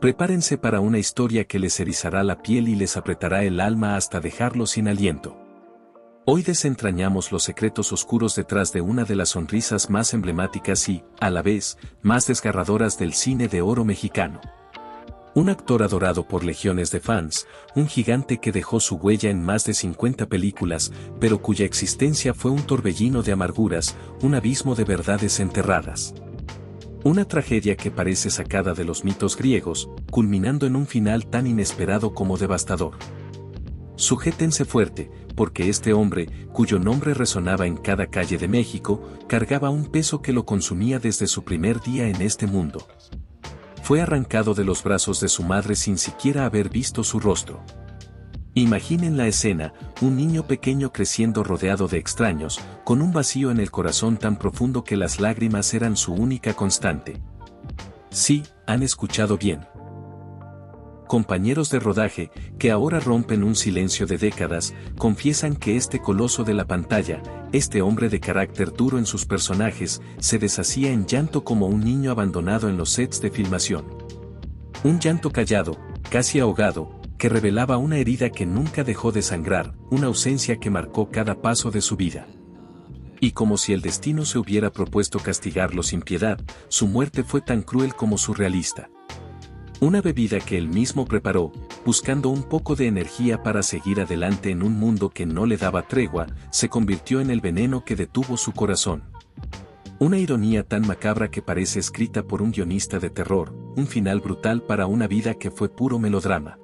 Prepárense para una historia que les erizará la piel y les apretará el alma hasta dejarlos sin aliento. Hoy desentrañamos los secretos oscuros detrás de una de las sonrisas más emblemáticas y, a la vez, más desgarradoras del cine de oro mexicano. Un actor adorado por legiones de fans, un gigante que dejó su huella en más de 50 películas, pero cuya existencia fue un torbellino de amarguras, un abismo de verdades enterradas. Una tragedia que parece sacada de los mitos griegos, culminando en un final tan inesperado como devastador. Sujétense fuerte, porque este hombre, cuyo nombre resonaba en cada calle de México, cargaba un peso que lo consumía desde su primer día en este mundo. Fue arrancado de los brazos de su madre sin siquiera haber visto su rostro. Imaginen la escena, un niño pequeño creciendo rodeado de extraños, con un vacío en el corazón tan profundo que las lágrimas eran su única constante. Sí, han escuchado bien. Compañeros de rodaje, que ahora rompen un silencio de décadas, confiesan que este coloso de la pantalla, este hombre de carácter duro en sus personajes, se deshacía en llanto como un niño abandonado en los sets de filmación. Un llanto callado, casi ahogado, que revelaba una herida que nunca dejó de sangrar, una ausencia que marcó cada paso de su vida. Y como si el destino se hubiera propuesto castigarlo sin piedad, su muerte fue tan cruel como surrealista. Una bebida que él mismo preparó, buscando un poco de energía para seguir adelante en un mundo que no le daba tregua, se convirtió en el veneno que detuvo su corazón. Una ironía tan macabra que parece escrita por un guionista de terror, un final brutal para una vida que fue puro melodrama.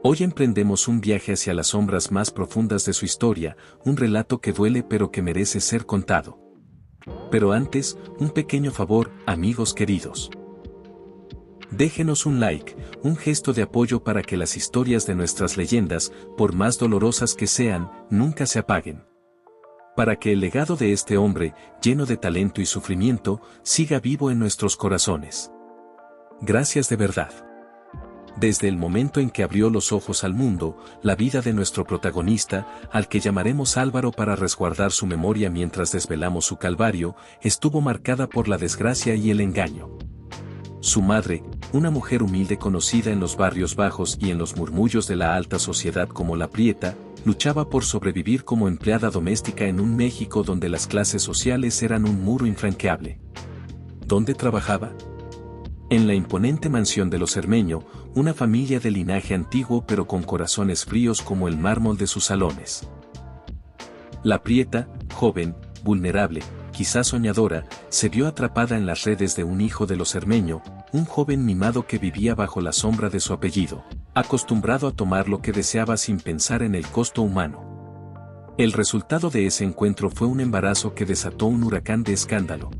Hoy emprendemos un viaje hacia las sombras más profundas de su historia, un relato que duele pero que merece ser contado. Pero antes, un pequeño favor, amigos queridos. Déjenos un like, un gesto de apoyo para que las historias de nuestras leyendas, por más dolorosas que sean, nunca se apaguen. Para que el legado de este hombre, lleno de talento y sufrimiento, siga vivo en nuestros corazones. Gracias de verdad. Desde el momento en que abrió los ojos al mundo, la vida de nuestro protagonista, al que llamaremos Álvaro para resguardar su memoria mientras desvelamos su calvario, estuvo marcada por la desgracia y el engaño. Su madre, una mujer humilde conocida en los barrios bajos y en los murmullos de la alta sociedad como la Prieta, luchaba por sobrevivir como empleada doméstica en un México donde las clases sociales eran un muro infranqueable. ¿Dónde trabajaba? En la imponente mansión de los Cermeño, una familia de linaje antiguo pero con corazones fríos como el mármol de sus salones. La Prieta, joven, vulnerable, quizás soñadora, se vio atrapada en las redes de un hijo de los Cermeño, un joven mimado que vivía bajo la sombra de su apellido, acostumbrado a tomar lo que deseaba sin pensar en el costo humano. El resultado de ese encuentro fue un embarazo que desató un huracán de escándalo.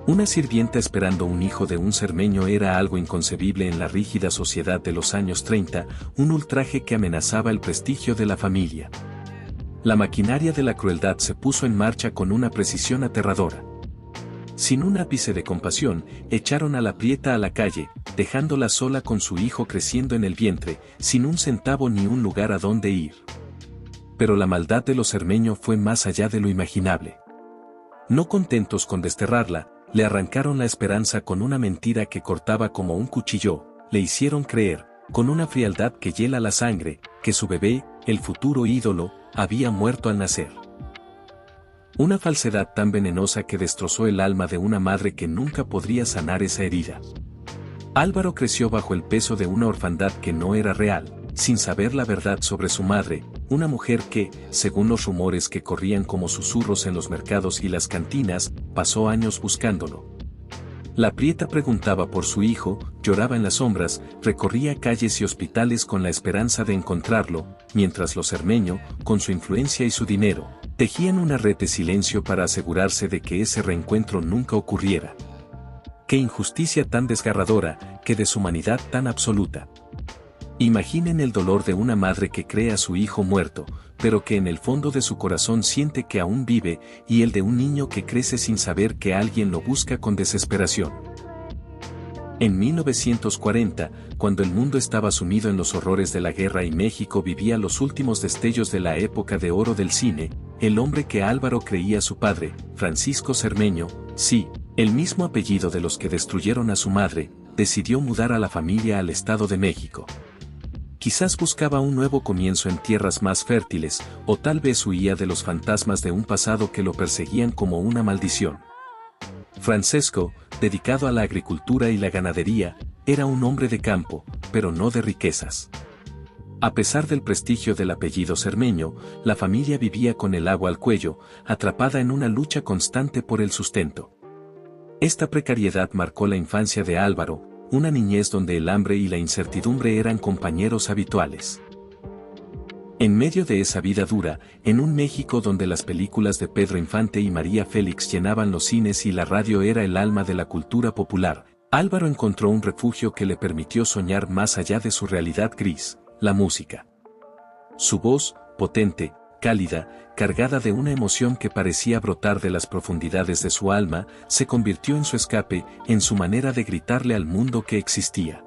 Una sirvienta esperando un hijo de un cermeño era algo inconcebible en la rígida sociedad de los años 30, un ultraje que amenazaba el prestigio de la familia. La maquinaria de la crueldad se puso en marcha con una precisión aterradora. Sin un ápice de compasión, echaron a la Prieta a la calle, dejándola sola con su hijo creciendo en el vientre, sin un centavo ni un lugar a donde ir. Pero la maldad de los Cermeño fue más allá de lo imaginable. No contentos con desterrarla, le arrancaron la esperanza con una mentira que cortaba como un cuchillo, le hicieron creer, con una frialdad que hiela la sangre, que su bebé, el futuro ídolo, había muerto al nacer. Una falsedad tan venenosa que destrozó el alma de una madre que nunca podría sanar esa herida. Álvaro creció bajo el peso de una orfandad que no era real, sin saber la verdad sobre su madre, una mujer que, según los rumores que corrían como susurros en los mercados y las cantinas, pasó años buscándolo. La Prieta preguntaba por su hijo, lloraba en las sombras, recorría calles y hospitales con la esperanza de encontrarlo, mientras los Cermeño, con su influencia y su dinero, tejían una red de silencio para asegurarse de que ese reencuentro nunca ocurriera. ¡Qué injusticia tan desgarradora, qué deshumanidad tan absoluta! Imaginen el dolor de una madre que cree a su hijo muerto, pero que en el fondo de su corazón siente que aún vive, y el de un niño que crece sin saber que alguien lo busca con desesperación. En 1940, cuando el mundo estaba sumido en los horrores de la guerra y México vivía los últimos destellos de la época de oro del cine, el hombre que Álvaro creía su padre, Francisco Cermeño, sí, el mismo apellido de los que destruyeron a su madre, decidió mudar a la familia al Estado de México. Quizás buscaba un nuevo comienzo en tierras más fértiles, o tal vez huía de los fantasmas de un pasado que lo perseguían como una maldición. Francesco, dedicado a la agricultura y la ganadería, era un hombre de campo, pero no de riquezas. A pesar del prestigio del apellido Cermeño, la familia vivía con el agua al cuello, atrapada en una lucha constante por el sustento. Esta precariedad marcó la infancia de Álvaro, una niñez donde el hambre y la incertidumbre eran compañeros habituales. En medio de esa vida dura, en un México donde las películas de Pedro Infante y María Félix llenaban los cines y la radio era el alma de la cultura popular, Álvaro encontró un refugio que le permitió soñar más allá de su realidad gris, la música. Su voz, potente, cálida, cargada de una emoción que parecía brotar de las profundidades de su alma, se convirtió en su escape, en su manera de gritarle al mundo que existía.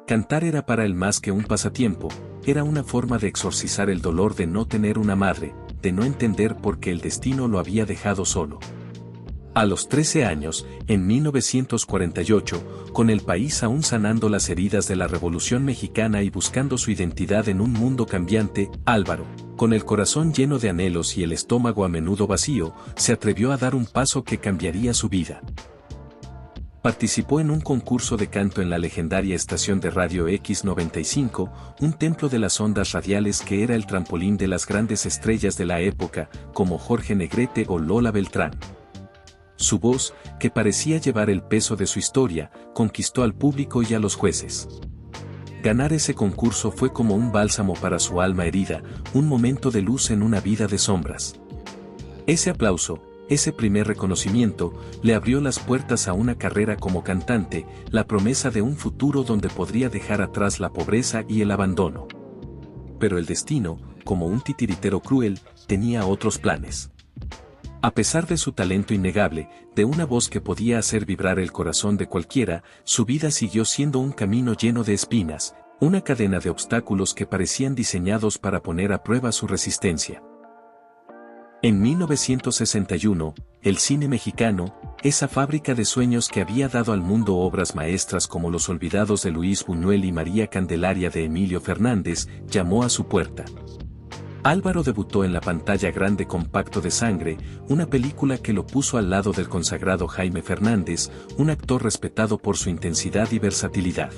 Cantar era para él más que un pasatiempo, era una forma de exorcizar el dolor de no tener una madre, de no entender por qué el destino lo había dejado solo. A los 13 años, en 1948, con el país aún sanando las heridas de la Revolución Mexicana y buscando su identidad en un mundo cambiante, Álvaro, con el corazón lleno de anhelos y el estómago a menudo vacío, se atrevió a dar un paso que cambiaría su vida. Participó en un concurso de canto en la legendaria estación de radio X95, un templo de las ondas radiales que era el trampolín de las grandes estrellas de la época, como Jorge Negrete o Lola Beltrán. Su voz, que parecía llevar el peso de su historia, conquistó al público y a los jueces. Ganar ese concurso fue como un bálsamo para su alma herida, un momento de luz en una vida de sombras. Ese aplauso, ese primer reconocimiento, le abrió las puertas a una carrera como cantante, la promesa de un futuro donde podría dejar atrás la pobreza y el abandono. Pero el destino, como un titiritero cruel, tenía otros planes. A pesar de su talento innegable, de una voz que podía hacer vibrar el corazón de cualquiera, su vida siguió siendo un camino lleno de espinas, una cadena de obstáculos que parecían diseñados para poner a prueba su resistencia. En 1961, el cine mexicano, esa fábrica de sueños que había dado al mundo obras maestras como Los Olvidados de Luis Buñuel y María Candelaria de Emilio Fernández, llamó a su puerta. Álvaro debutó en la pantalla grande con Pacto de Sangre, una película que lo puso al lado del consagrado Jaime Fernández, un actor respetado por su intensidad y versatilidad.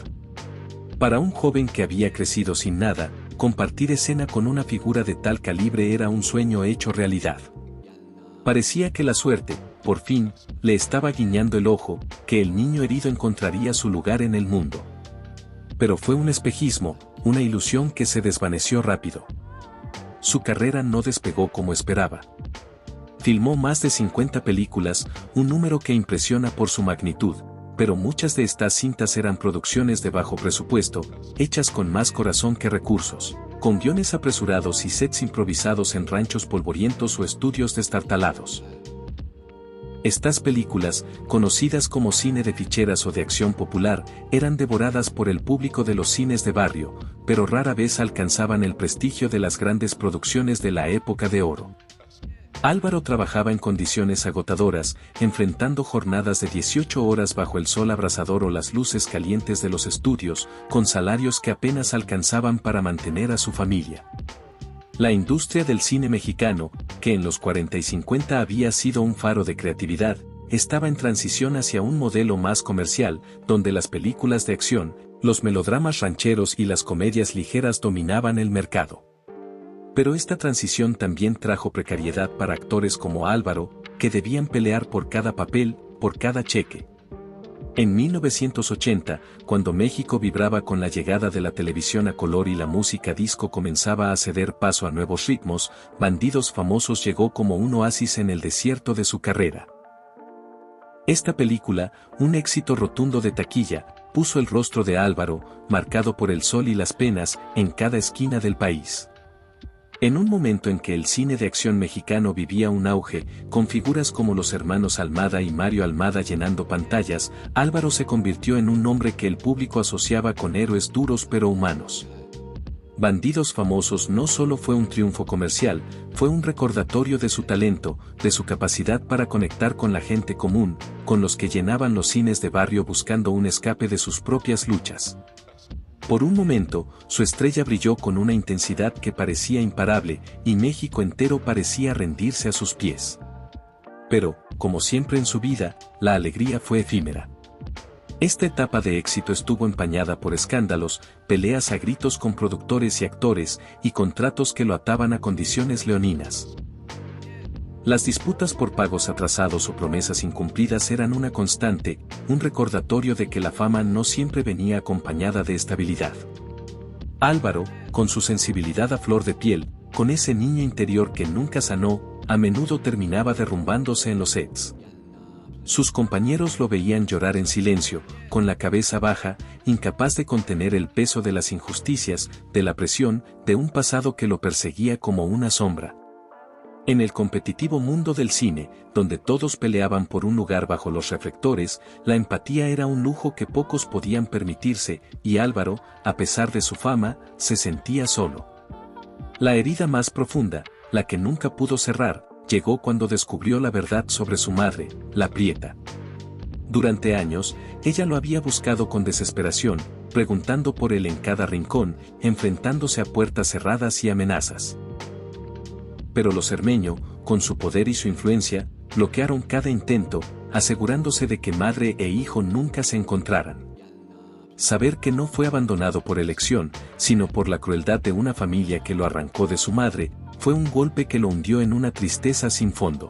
Para un joven que había crecido sin nada, compartir escena con una figura de tal calibre era un sueño hecho realidad. Parecía que la suerte, por fin, le estaba guiñando el ojo, que el niño herido encontraría su lugar en el mundo. Pero fue un espejismo, una ilusión que se desvaneció rápido. Su carrera no despegó como esperaba. Filmó más de 50 películas, un número que impresiona por su magnitud, pero muchas de estas cintas eran producciones de bajo presupuesto, hechas con más corazón que recursos, con guiones apresurados y sets improvisados en ranchos polvorientos o estudios destartalados. Estas películas, conocidas como cine de ficheras o de acción popular, eran devoradas por el público de los cines de barrio, pero rara vez alcanzaban el prestigio de las grandes producciones de la época de oro. Álvaro trabajaba en condiciones agotadoras, enfrentando jornadas de 18 horas bajo el sol abrasador o las luces calientes de los estudios, con salarios que apenas alcanzaban para mantener a su familia. La industria del cine mexicano, que en los 40 y 50 había sido un faro de creatividad, estaba en transición hacia un modelo más comercial, donde las películas de acción, los melodramas rancheros y las comedias ligeras dominaban el mercado. Pero esta transición también trajo precariedad para actores como Álvaro, que debían pelear por cada papel, por cada cheque. En 1980, cuando México vibraba con la llegada de la televisión a color y la música disco comenzaba a ceder paso a nuevos ritmos, Bandidos Famosos llegó como un oasis en el desierto de su carrera. Esta película, un éxito rotundo de taquilla, puso el rostro de Álvaro, marcado por el sol y las penas, en cada esquina del país. En un momento en que el cine de acción mexicano vivía un auge, con figuras como los hermanos Almada y Mario Almada llenando pantallas, Álvaro se convirtió en un nombre que el público asociaba con héroes duros pero humanos. Bandidos Famosos no solo fue un triunfo comercial, fue un recordatorio de su talento, de su capacidad para conectar con la gente común, con los que llenaban los cines de barrio buscando un escape de sus propias luchas. Por un momento, su estrella brilló con una intensidad que parecía imparable, y México entero parecía rendirse a sus pies. Pero, como siempre en su vida, la alegría fue efímera. Esta etapa de éxito estuvo empañada por escándalos, peleas a gritos con productores y actores, y contratos que lo ataban a condiciones leoninas. Las disputas por pagos atrasados o promesas incumplidas eran una constante, un recordatorio de que la fama no siempre venía acompañada de estabilidad. Álvaro, con su sensibilidad a flor de piel, con ese niño interior que nunca sanó, a menudo terminaba derrumbándose en los sets. Sus compañeros lo veían llorar en silencio, con la cabeza baja, incapaz de contener el peso de las injusticias, de la presión, de un pasado que lo perseguía como una sombra. En el competitivo mundo del cine, donde todos peleaban por un lugar bajo los reflectores, la empatía era un lujo que pocos podían permitirse, y Álvaro, a pesar de su fama, se sentía solo. La herida más profunda, la que nunca pudo cerrar, llegó cuando descubrió la verdad sobre su madre, la Prieta. Durante años, ella lo había buscado con desesperación, preguntando por él en cada rincón, enfrentándose a puertas cerradas y amenazas. Pero los Cermeño, con su poder y su influencia, bloquearon cada intento, asegurándose de que madre e hijo nunca se encontraran. Saber que no fue abandonado por elección, sino por la crueldad de una familia que lo arrancó de su madre, fue un golpe que lo hundió en una tristeza sin fondo.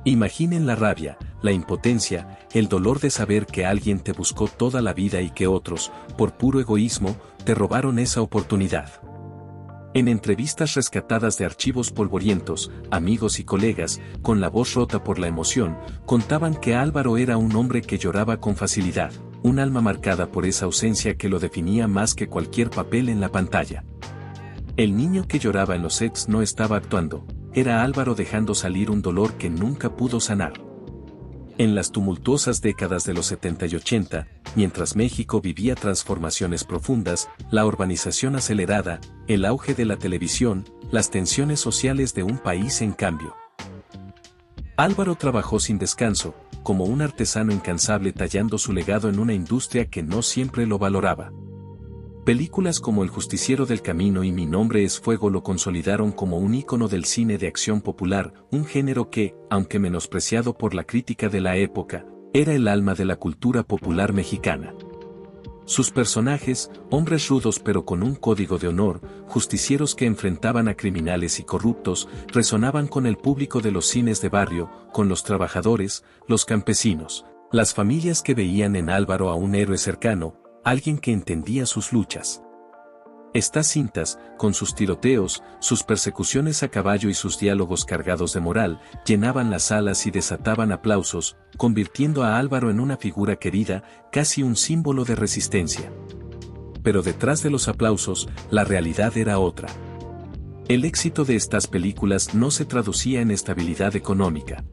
Imaginen la rabia, la impotencia, el dolor de saber que alguien te buscó toda la vida y que otros, por puro egoísmo, te robaron esa oportunidad. En entrevistas rescatadas de archivos polvorientos, amigos y colegas, con la voz rota por la emoción, contaban que Álvaro era un hombre que lloraba con facilidad, un alma marcada por esa ausencia que lo definía más que cualquier papel en la pantalla. El niño que lloraba en los sets no estaba actuando, era Álvaro dejando salir un dolor que nunca pudo sanar. En las tumultuosas décadas de los 70 y 80, mientras México vivía transformaciones profundas, la urbanización acelerada, el auge de la televisión, las tensiones sociales de un país en cambio. Álvaro trabajó sin descanso, como un artesano incansable tallando su legado en una industria que no siempre lo valoraba. Películas como El Justiciero del Camino y Mi Nombre es Fuego lo consolidaron como un ícono del cine de acción popular, un género que, aunque menospreciado por la crítica de la época, era el alma de la cultura popular mexicana. Sus personajes, hombres rudos pero con un código de honor, justicieros que enfrentaban a criminales y corruptos, resonaban con el público de los cines de barrio, con los trabajadores, los campesinos, las familias que veían en Álvaro a un héroe cercano, alguien que entendía sus luchas. Estas cintas, con sus tiroteos, sus persecuciones a caballo y sus diálogos cargados de moral, llenaban las salas y desataban aplausos, convirtiendo a Álvaro en una figura querida, casi un símbolo de resistencia. Pero detrás de los aplausos, la realidad era otra. El éxito de estas películas no se traducía en estabilidad económica.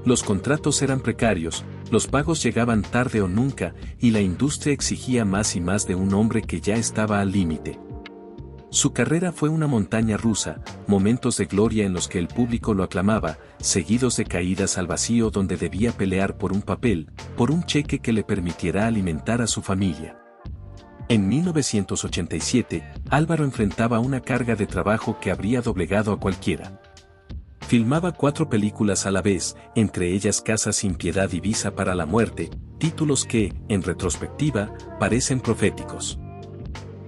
Los contratos eran precarios, los pagos llegaban tarde o nunca, y la industria exigía más y más de un hombre que ya estaba al límite. Su carrera fue una montaña rusa, momentos de gloria en los que el público lo aclamaba, seguidos de caídas al vacío donde debía pelear por un papel, por un cheque que le permitiera alimentar a su familia. En 1987, Álvaro enfrentaba una carga de trabajo que habría doblegado a cualquiera. Filmaba 4 películas a la vez, entre ellas Casa sin Piedad y Visa para la Muerte, títulos que, en retrospectiva, parecen proféticos.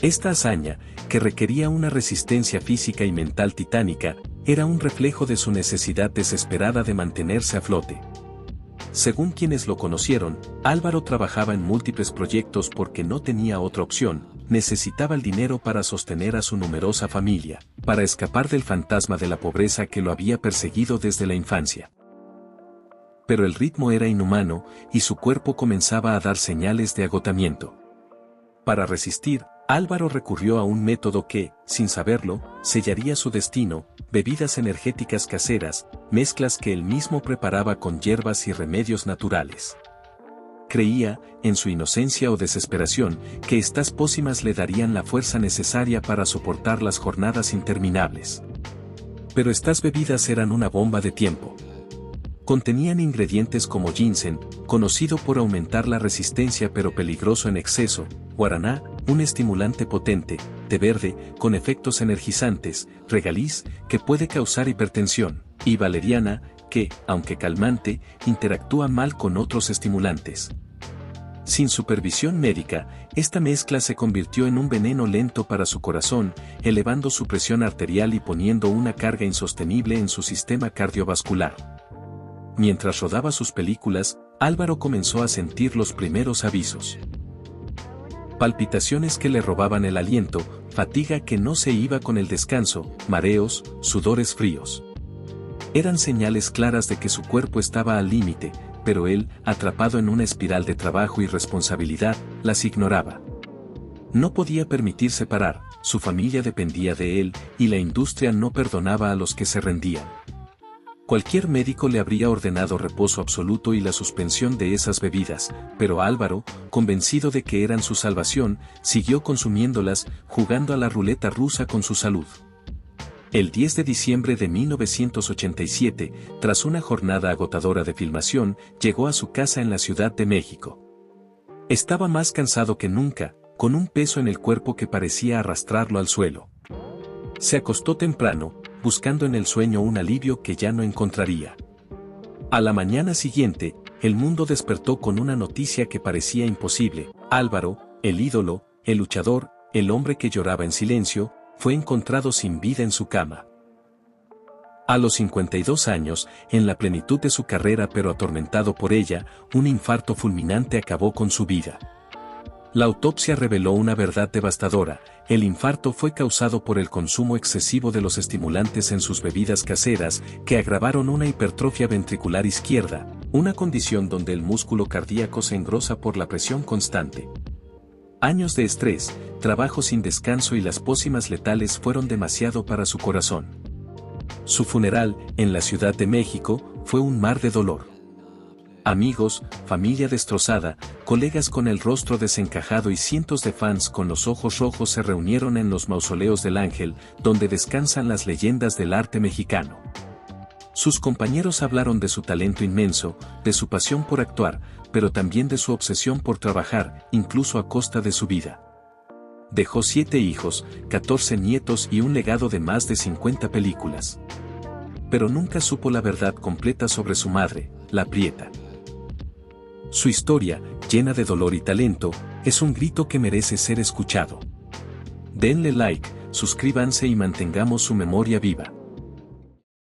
Esta hazaña, que requería una resistencia física y mental titánica, era un reflejo de su necesidad desesperada de mantenerse a flote. Según quienes lo conocieron, Álvaro trabajaba en múltiples proyectos porque no tenía otra opción, necesitaba el dinero para sostener a su numerosa familia, para escapar del fantasma de la pobreza que lo había perseguido desde la infancia. Pero el ritmo era inhumano, y su cuerpo comenzaba a dar señales de agotamiento. Para resistir, Álvaro recurrió a un método que, sin saberlo, sellaría su destino: bebidas energéticas caseras, mezclas que él mismo preparaba con hierbas y remedios naturales. creía, en su inocencia o desesperación, que estas pócimas le darían la fuerza necesaria para soportar las jornadas interminables. Pero estas bebidas eran una bomba de tiempo. Contenían ingredientes como ginseng, conocido por aumentar la resistencia pero peligroso en exceso, guaraná, un estimulante potente, té verde, con efectos energizantes, regaliz, que puede causar hipertensión, y valeriana, que, aunque calmante, interactúa mal con otros estimulantes. Sin supervisión médica, esta mezcla se convirtió en un veneno lento para su corazón, elevando su presión arterial y poniendo una carga insostenible en su sistema cardiovascular. Mientras rodaba sus películas, Álvaro comenzó a sentir los primeros avisos. Palpitaciones que le robaban el aliento, fatiga que no se iba con el descanso, mareos, sudores fríos. Eran señales claras de que su cuerpo estaba al límite, pero él, atrapado en una espiral de trabajo y responsabilidad, las ignoraba. No podía permitirse parar, su familia dependía de él, y la industria no perdonaba a los que se rendían. Cualquier médico le habría ordenado reposo absoluto y la suspensión de esas bebidas, pero Álvaro, convencido de que eran su salvación, siguió consumiéndolas, jugando a la ruleta rusa con su salud. El 10 de diciembre de 1987, tras una jornada agotadora de filmación, llegó a su casa en la Ciudad de México. Estaba más cansado que nunca, con un peso en el cuerpo que parecía arrastrarlo al suelo. Se acostó temprano, buscando en el sueño un alivio que ya no encontraría. A la mañana siguiente, el mundo despertó con una noticia que parecía imposible. Álvaro, el ídolo, el luchador, el hombre que lloraba en silencio, fue encontrado sin vida en su cama. A los 52 años, en la plenitud de su carrera pero atormentado por ella, un infarto fulminante acabó con su vida. La autopsia reveló una verdad devastadora: el infarto fue causado por el consumo excesivo de los estimulantes en sus bebidas caseras, que agravaron una hipertrofia ventricular izquierda, una condición donde el músculo cardíaco se engrosa por la presión constante. Años de estrés, trabajo sin descanso y las pócimas letales fueron demasiado para su corazón. Su funeral, en la Ciudad de México, fue un mar de dolor. Amigos, familia destrozada, colegas con el rostro desencajado y cientos de fans con los ojos rojos se reunieron en los mausoleos del Ángel, donde descansan las leyendas del arte mexicano. Sus compañeros hablaron de su talento inmenso, de su pasión por actuar, pero también de su obsesión por trabajar, incluso a costa de su vida. Dejó 7 hijos, 14 nietos y un legado de más de 50 películas. Pero nunca supo la verdad completa sobre su madre, la Prieta. Su historia, llena de dolor y talento, es un grito que merece ser escuchado. Denle like, suscríbanse y mantengamos su memoria viva.